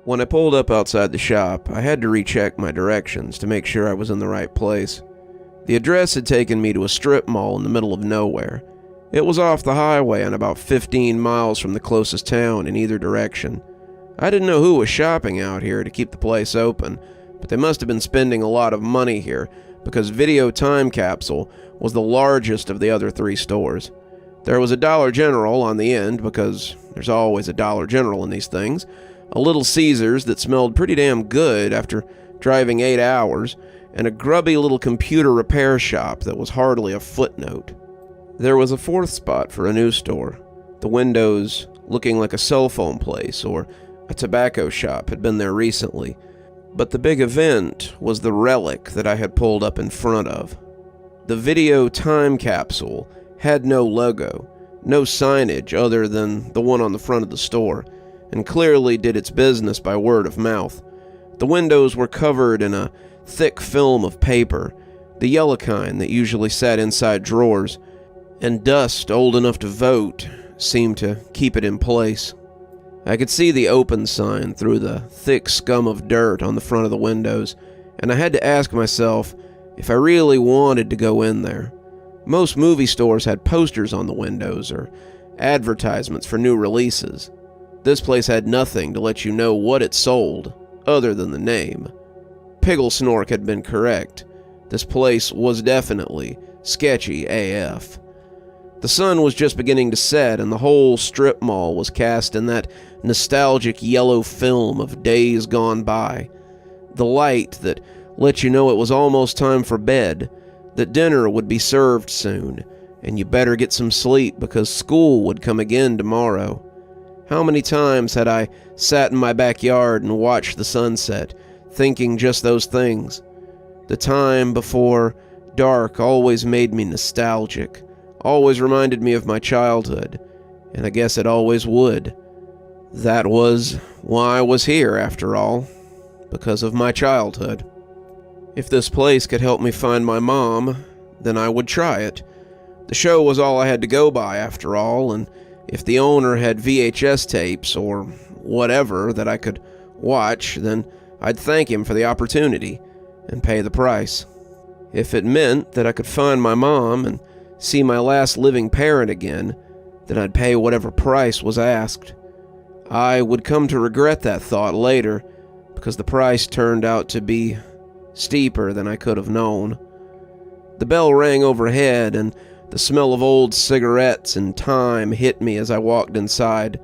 When I pulled up outside the shop, I had to recheck my directions to make sure I was in the right place. The address had taken me to a strip mall in the middle of nowhere. It was off the highway and about 15 miles from the closest town in either direction. I didn't know who was shopping out here to keep the place open, but they must have been spending a lot of money here because Video Time Capsule was the largest of the other 3 stores. There was a Dollar General on the end because there's always a Dollar General in these things, a Little Caesars that smelled pretty damn good after driving 8 hours, and a grubby little computer repair shop that was hardly a footnote. There was a 4th spot for a new store, the windows looking like a cell phone place or a tobacco shop had been there recently, but the big event was the relic that I had pulled up in front of. The Video Time Capsule had no logo, no signage other than the one on the front of the store, and clearly did its business by word of mouth. The windows were covered in a thick film of paper, the yellow kind that usually sat inside drawers, and dust old enough to vote seemed to keep it in place. I could see the open sign through the thick scum of dirt on the front of the windows, and I had to ask myself if I really wanted to go in there. Most movie stores had posters on the windows or advertisements for new releases. This place had nothing to let you know what it sold, other than the name. Pigglesnork had been correct. This place was definitely sketchy AF. The sun was just beginning to set, and the whole strip mall was cast in that nostalgic yellow film of days gone by. The light that let you know it was almost time for bed, that dinner would be served soon, and you better get some sleep because school would come again tomorrow. How many times had I sat in my backyard and watched the sunset, thinking just those things? The time before dark always made me nostalgic, always reminded me of my childhood, and I guess it always would. That was why I was here, after all, because of my childhood. If this place could help me find my mom, then I would try it. The show was all I had to go by, after all, and if the owner had VHS tapes or whatever that I could watch, then I'd thank him for the opportunity and pay the price. If it meant that I could find my mom and see my last living parent again, then I'd pay whatever price was asked. I would come to regret that thought later, because the price turned out to be steeper than I could have known. The bell rang overhead, and the smell of old cigarettes and time hit me as I walked inside.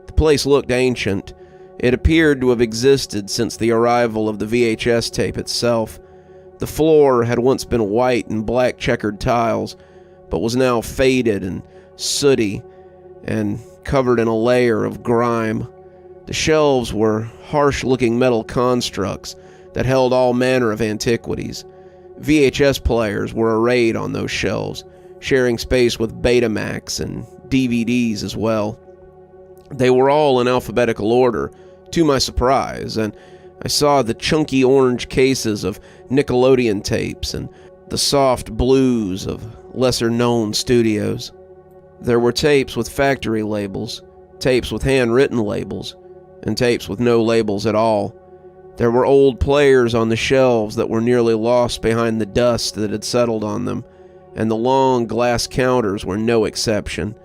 The place looked ancient. It appeared to have existed since the arrival of the VHS tape itself. The floor had once been white and black checkered tiles, but was now faded and sooty and covered in a layer of grime. The shelves were harsh-looking metal constructs that held all manner of antiquities. VHS players were arrayed on those shelves, sharing space with Betamax and DVDs as well. They were all in alphabetical order, to my surprise, and I saw the chunky orange cases of Nickelodeon tapes and the soft blues of lesser-known studios. There were tapes with factory labels, tapes with handwritten labels, and tapes with no labels at all. There were old players on the shelves that were nearly lost behind the dust that had settled on them, and the long glass counters were no exception.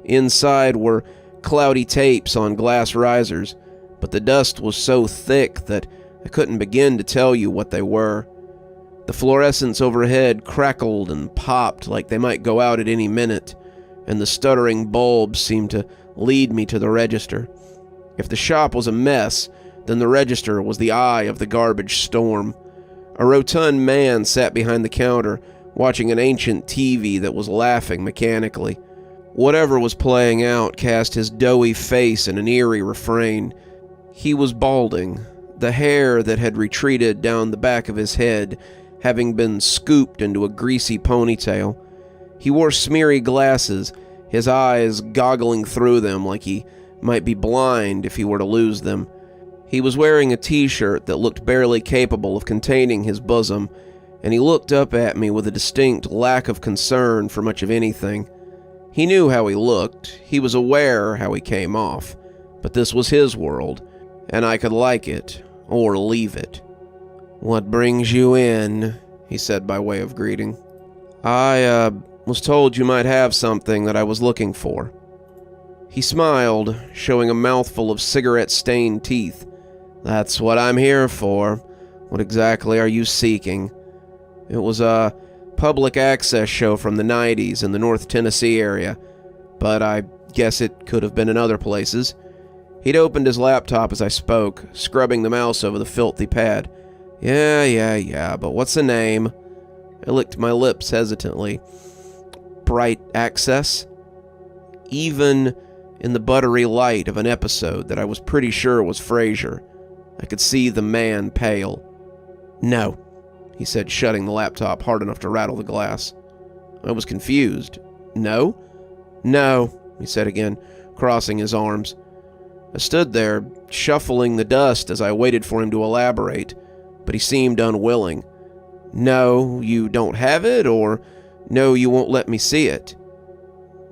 Inside were cloudy tapes on glass risers, but the dust was so thick that I couldn't begin to tell you what they were. The fluorescents overhead crackled and popped like they might go out at any minute, and the stuttering bulbs seemed to lead me to the register. If the shop was a mess, then the register was the eye of the garbage storm. A rotund man sat behind the counter, watching an ancient TV that was laughing mechanically. Whatever was playing out cast his doughy face in an eerie refrain. He was balding, the hair that had retreated down the back of his head having been scooped into a greasy ponytail. He wore smeary glasses, his eyes goggling through them like he might be blind if he were to lose them. He was wearing a t-shirt that looked barely capable of containing his bosom, and he looked up at me with a distinct lack of concern for much of anything. He knew how he looked, he was aware how he came off, but this was his world, and I could like it or leave it. "What brings you in?" he said by way of greeting. I was told you might have something that I was looking for." He smiled, showing a mouthful of cigarette-stained teeth. "That's what I'm here for. What exactly are you seeking?" "It was a public access show from the 90s in the North Tennessee area, but I guess it could have been in other places." He'd opened his laptop as I spoke, scrubbing the mouse over the filthy pad. Yeah, but what's the name?" I licked my lips hesitantly. "Bright Access?" Even in the buttery light of an episode that I was pretty sure was Frasier, I could see the man pale. "No," he said, shutting the laptop hard enough to rattle the glass. I was confused. "No?" "No," he said again, crossing his arms. I stood there, shuffling the dust as I waited for him to elaborate, but he seemed unwilling. "No, you don't have it, or no, you won't let me see it?"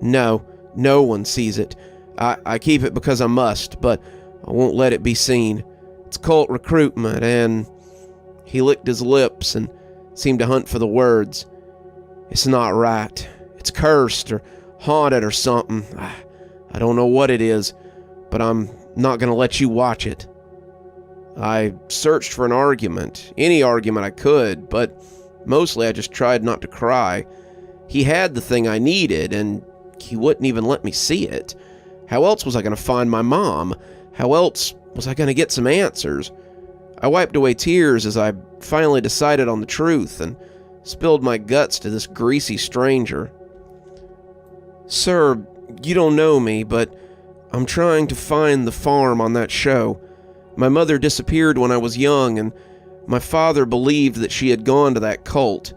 "No, no one sees it. I keep it because I must, but I won't let it be seen. It's cult recruitment, and..." He licked his lips and seemed to hunt for the words. "It's not right. It's cursed or haunted or something. I don't know what it is, but I'm not going to let you watch it." I searched for an argument, any argument I could, but mostly I just tried not to cry. He had the thing I needed, and he wouldn't even let me see it. How else was I going to find my mom? How else was I going to get some answers? I wiped away tears as I finally decided on the truth and spilled my guts to this greasy stranger. "Sir, you don't know me, but I'm trying to find the farm on that show. My mother disappeared when I was young, and my father believed that she had gone to that cult.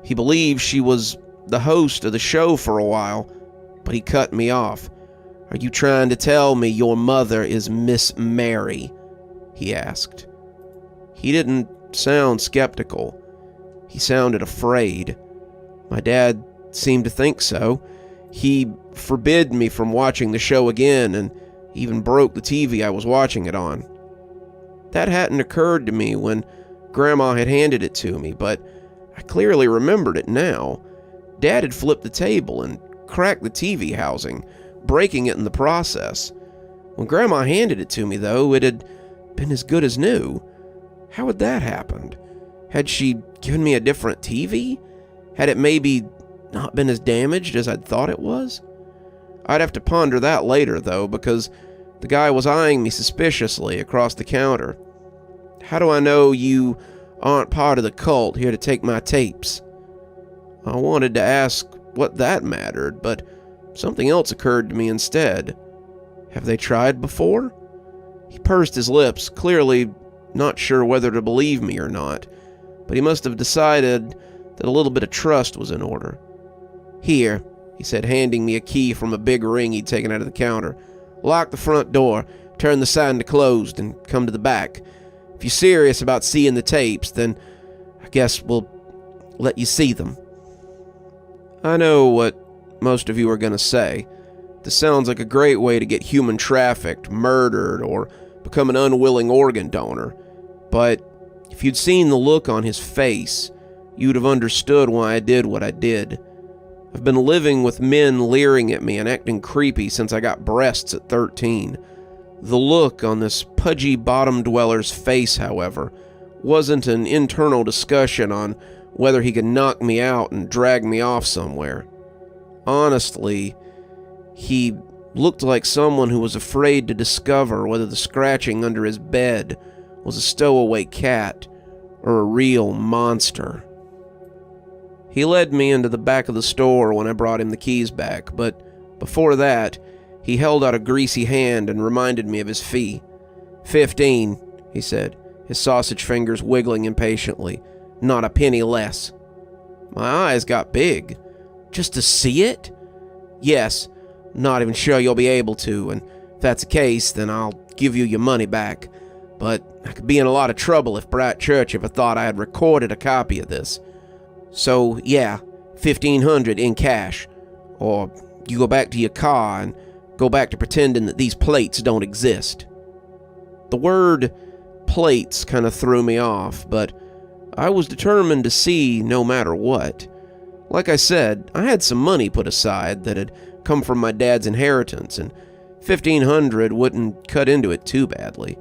He believed she was the host of the show for a while, but he cut me off. Are you trying to tell me your mother is Miss Mary?" he asked. He didn't sound skeptical. He sounded afraid. My dad seemed to think so. He forbid me from watching the show again and even broke the TV I was watching it on. That hadn't occurred to me when Grandma had handed it to me, but I clearly remembered it now. Dad had flipped the table and cracked the TV housing, breaking it in the process. When Grandma handed it to me, though, it had been as good as new. How had that happened? Had she given me a different TV? Had it maybe not been as damaged as I'd thought it was? I'd have to ponder that later, though, because the guy was eyeing me suspiciously across the counter. "How do I know you aren't part of the cult here to take my tapes?" I wanted to ask what that mattered, but something else occurred to me instead. "Have they tried before?" He pursed his lips, clearly not sure whether to believe me or not, but he must have decided that a little bit of trust was in order. "Here," he said, handing me a key from a big ring he'd taken out of the counter. "Lock the front door, turn the sign to closed, and come to the back. If you're serious about seeing the tapes, then I guess we'll let you see them." I know what most of you are going to say. This sounds like a great way to get human trafficked, murdered, or become an unwilling organ donor. But if you'd seen the look on his face, you'd have understood why I did what I did. I've been living with men leering at me and acting creepy since I got breasts at 13. The look on this pudgy bottom dweller's face, however, wasn't an internal discussion on whether he could knock me out and drag me off somewhere. Honestly, he looked like someone who was afraid to discover whether the scratching under his bed was a stowaway cat or a real monster. He led me into the back of the store when I brought him the keys back, but before that, he held out a greasy hand and reminded me of his fee. 15, he said, his sausage fingers wiggling impatiently. Not a penny less. My eyes got big. Just to see it? Yes, I'm not even sure you'll be able to, and if that's the case, then I'll give you your money back. But I could be in a lot of trouble if Bright Church ever thought I had recorded a copy of this. So, yeah, $1,500 in cash. Or you go back to your car and go back to pretending that these plates don't exist. The word plates kind of threw me off, but I was determined to see no matter what. Like I said, I had some money put aside that had come from my dad's inheritance, and $1,500 wouldn't cut into it too badly.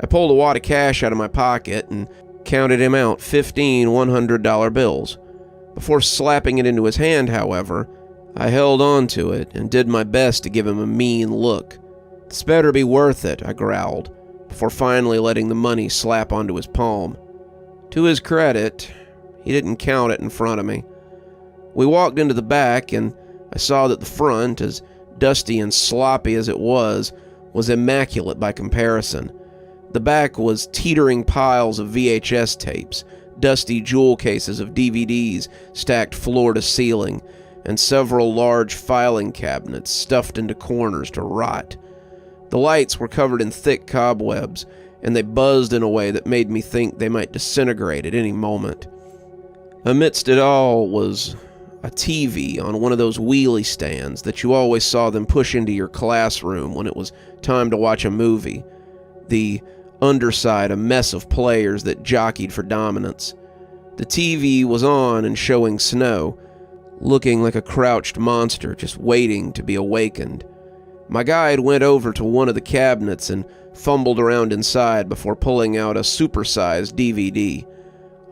I pulled a wad of cash out of my pocket and counted him out 15 $100 bills. Before slapping it into his hand, however, I held on to it and did my best to give him a mean look. "This better be worth it," I growled, before finally letting the money slap onto his palm. To his credit, he didn't count it in front of me. We walked into the back, and I saw that the front, as dusty and sloppy as it was immaculate by comparison. The back was teetering piles of VHS tapes, dusty jewel cases of DVDs stacked floor to ceiling, and several large filing cabinets stuffed into corners to rot. The lights were covered in thick cobwebs, and they buzzed in a way that made me think they might disintegrate at any moment. Amidst it all was a TV on one of those wheelie stands that you always saw them push into your classroom when it was time to watch a movie. The underside a mess of players that jockeyed for dominance. The TV was on and showing Snow, looking like a crouched monster just waiting to be awakened. My guide went over to one of the cabinets and fumbled around inside before pulling out a supersized DVD.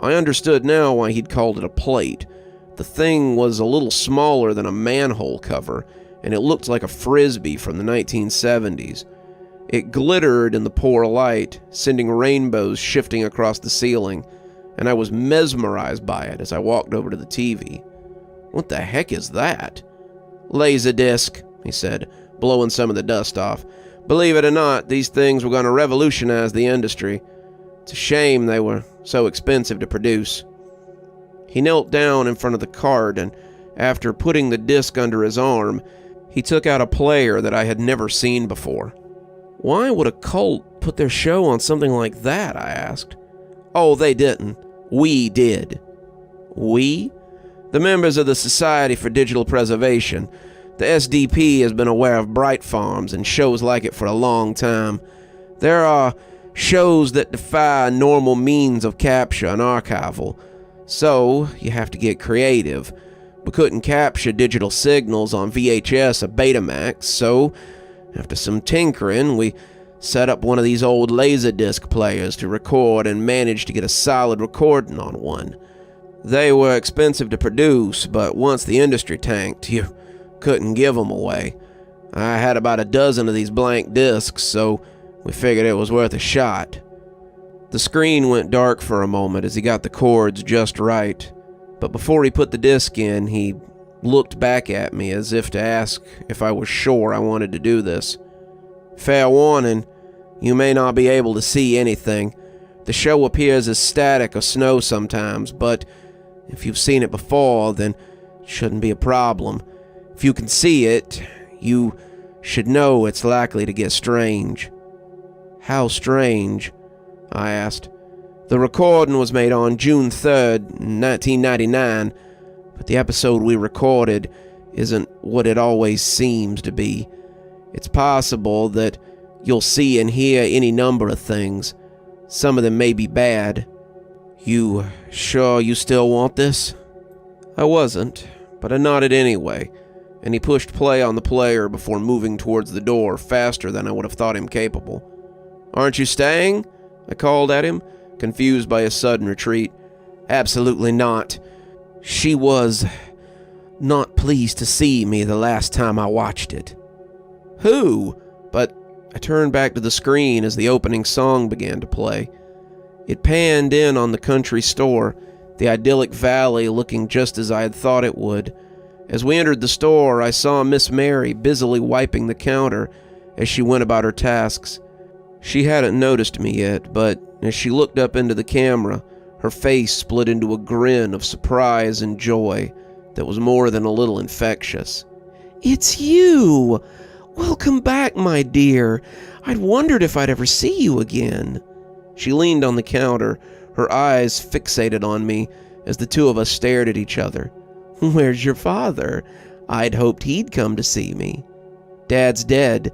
I understood now why he'd called it a plate. The thing was a little smaller than a manhole cover, and it looked like a frisbee from the 1970s. It glittered in the poor light, sending rainbows shifting across the ceiling, and I was mesmerized by it as I walked over to the TV. "What the heck is that?" "Laserdisc," he said, blowing some of the dust off. "Believe it or not, these things were going to revolutionize the industry. It's a shame they were so expensive to produce." He knelt down in front of the cart, and after putting the disc under his arm, he took out a player that I had never seen before. "Why would a cult put their show on something like that?" I asked. "Oh, they didn't. We did." "We?" "The members of the Society for Digital Preservation. The SDP has been aware of Bright Farms and shows like it for a long time. There are shows that defy normal means of capture and archival. So, you have to get creative. We couldn't capture digital signals on VHS or Betamax, so after some tinkering, we set up one of these old Laserdisc players to record and managed to get a solid recording on one. They were expensive to produce, but once the industry tanked, you couldn't give them away. I had about a dozen of these blank discs, so we figured it was worth a shot." The screen went dark for a moment as he got the chords just right, but before he put the disc in, he looked back at me as if to ask if I was sure I wanted to do this. "Fair warning, you may not be able to see anything. The show appears as static or snow sometimes, but if you've seen it before, then it shouldn't be a problem. If you can see it, you should know it's likely to get strange." "How strange?" I asked. "The recording was made on June 3rd, 1999, but the episode we recorded isn't what it always seems to be. It's possible that you'll see and hear any number of things. Some of them may be bad. You sure you still want this?" I wasn't, but I nodded anyway, and he pushed play on the player before moving towards the door faster than I would have thought him capable. "Aren't you staying?" I called at him, confused by his sudden retreat. "Absolutely not. She was not pleased to see me the last time I watched it." "Who?" But I turned back to the screen as the opening song began to play. It panned in on the country store, the idyllic valley looking just as I had thought it would. As we entered the store, I saw Miss Mary busily wiping the counter as she went about her tasks. She hadn't noticed me yet, but as she looked up into the camera, her face split into a grin of surprise and joy that was more than a little infectious. "It's you! Welcome back, my dear. I'd wondered if I'd ever see you again." She leaned on the counter, her eyes fixated on me as the two of us stared at each other. "Where's your father? I'd hoped he'd come to see me." "Dad's dead,"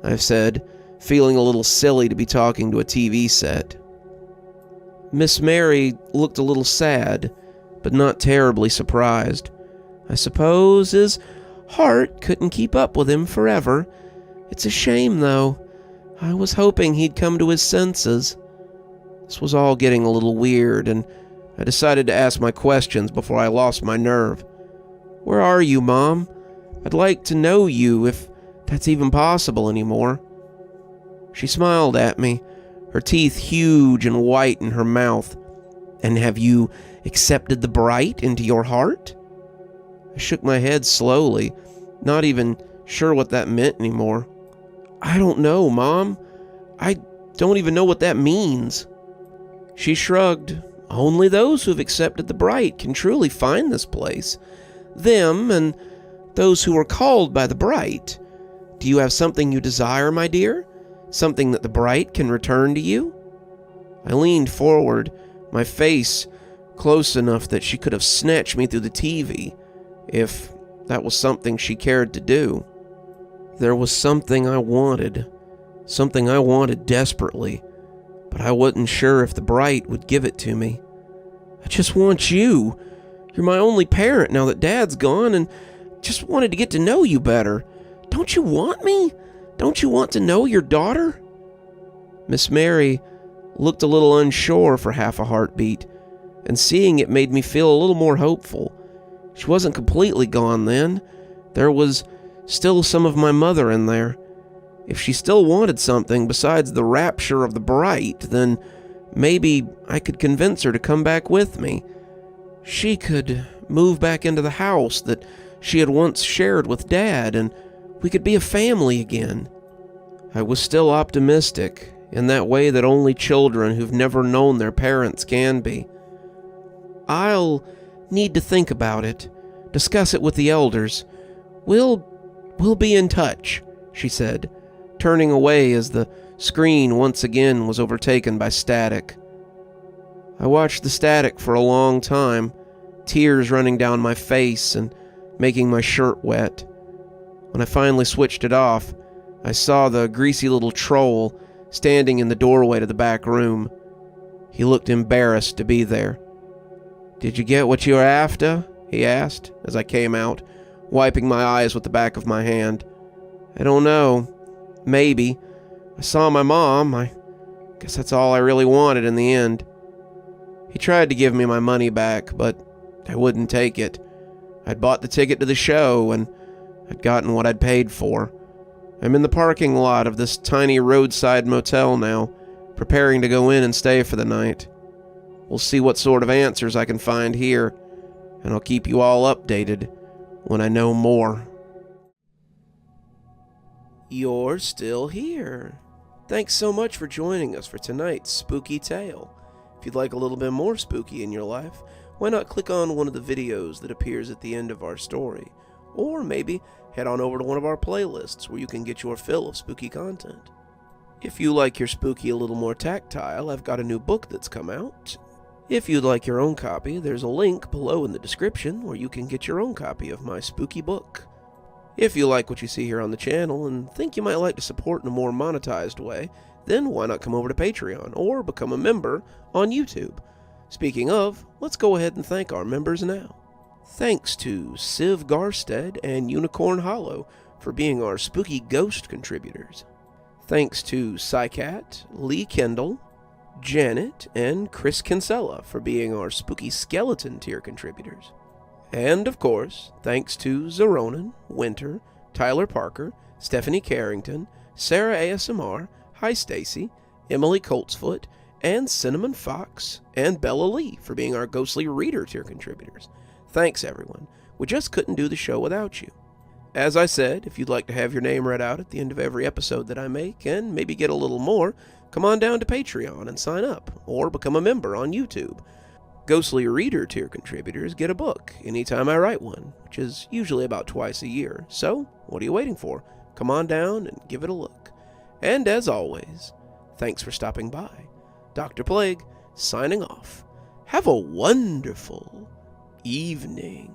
I've said, feeling a little silly to be talking to a TV set. Miss Mary looked a little sad, but not terribly surprised. I suppose his heart couldn't keep up with him forever. It's a shame, though. I was hoping he'd come to his senses. This was all getting a little weird, and I decided to ask my questions before I lost my nerve. "Where are you, Mom? I'd like to know you, if that's even possible anymore." She smiled at me, her teeth huge and white in her mouth. "And have you accepted the bright into your heart?" I shook my head slowly, not even sure what that meant anymore. "I don't know, Mom. I don't even know what that means." She shrugged. "Only those who have accepted the bright can truly find this place. Them and those who are called by the bright. Do you have something you desire, my dear? Something that the bright can return to you?" I leaned forward, my face close enough that she could have snatched me through the TV, if that was something she cared to do. There was something I wanted desperately, but I wasn't sure if the bright would give it to me. "I just want you. You're my only parent now that Dad's gone, and just wanted to get to know you better. Don't you want me? Don't you want to know your daughter?" Miss Mary looked a little unsure for half a heartbeat, and seeing it made me feel a little more hopeful. She wasn't completely gone then. There was still some of my mother in there. If she still wanted something besides the rapture of the bright, then maybe I could convince her to come back with me. She could move back into the house that she had once shared with Dad, and we could be a family again. I was still optimistic, in that way that only children who've never known their parents can be. "I'll need to think about it, discuss it with the elders. We'll be in touch," she said, turning away as the screen once again was overtaken by static. I watched the static for a long time, tears running down my face and making my shirt wet. When I finally switched it off, I saw the greasy little troll standing in the doorway to the back room. He looked embarrassed to be there. "Did you get what you were after?" he asked as I came out, wiping my eyes with the back of my hand. "I don't know. Maybe. I saw my mom. I guess that's all I really wanted in the end." He tried to give me my money back, but I wouldn't take it. I'd bought the ticket to the show, and I'd gotten what I'd paid for. I'm in the parking lot of this tiny roadside motel now, preparing to go in and stay for the night. We'll see what sort of answers I can find here, and I'll keep you all updated when I know more. You're still here. Thanks so much for joining us for tonight's spooky tale. If you'd like a little bit more spooky in your life, why not click on one of the videos that appears at the end of our story, or maybe head on over to one of our playlists where you can get your fill of spooky content. If you like your spooky a little more tactile, I've got a new book that's come out. If you'd like your own copy, there's a link below in the description where you can get your own copy of my spooky book. If you like what you see here on the channel and think you might like to support in a more monetized way, then why not come over to Patreon or become a member on YouTube? Speaking of, let's go ahead and thank our members now. Thanks to Civ Garstad and Unicorn Hollow for being our spooky ghost contributors. Thanks to Saikat, Lee Kendall, Janet, and Chris Kinsella for being our spooky skeleton tier contributors. And of course, thanks to Xaronan, Winter, Tyler Parker, Stephanie Carrington, Sarah ASMR, Hi Stacy, Emily Coltsfoot, and Cinnamon Fox, and Bella Lee for being our ghostly reader tier contributors. Thanks everyone. We just couldn't do the show without you. As I said, if you'd like to have your name read out at the end of every episode that I make, and maybe get a little more, come on down to Patreon and sign up, or become a member on YouTube. Ghostly Reader tier contributors get a book anytime I write one, which is usually about twice a year. So, what are you waiting for? Come on down and give it a look. And as always, thanks for stopping by. Dr. Plague, signing off. Have a wonderful evening.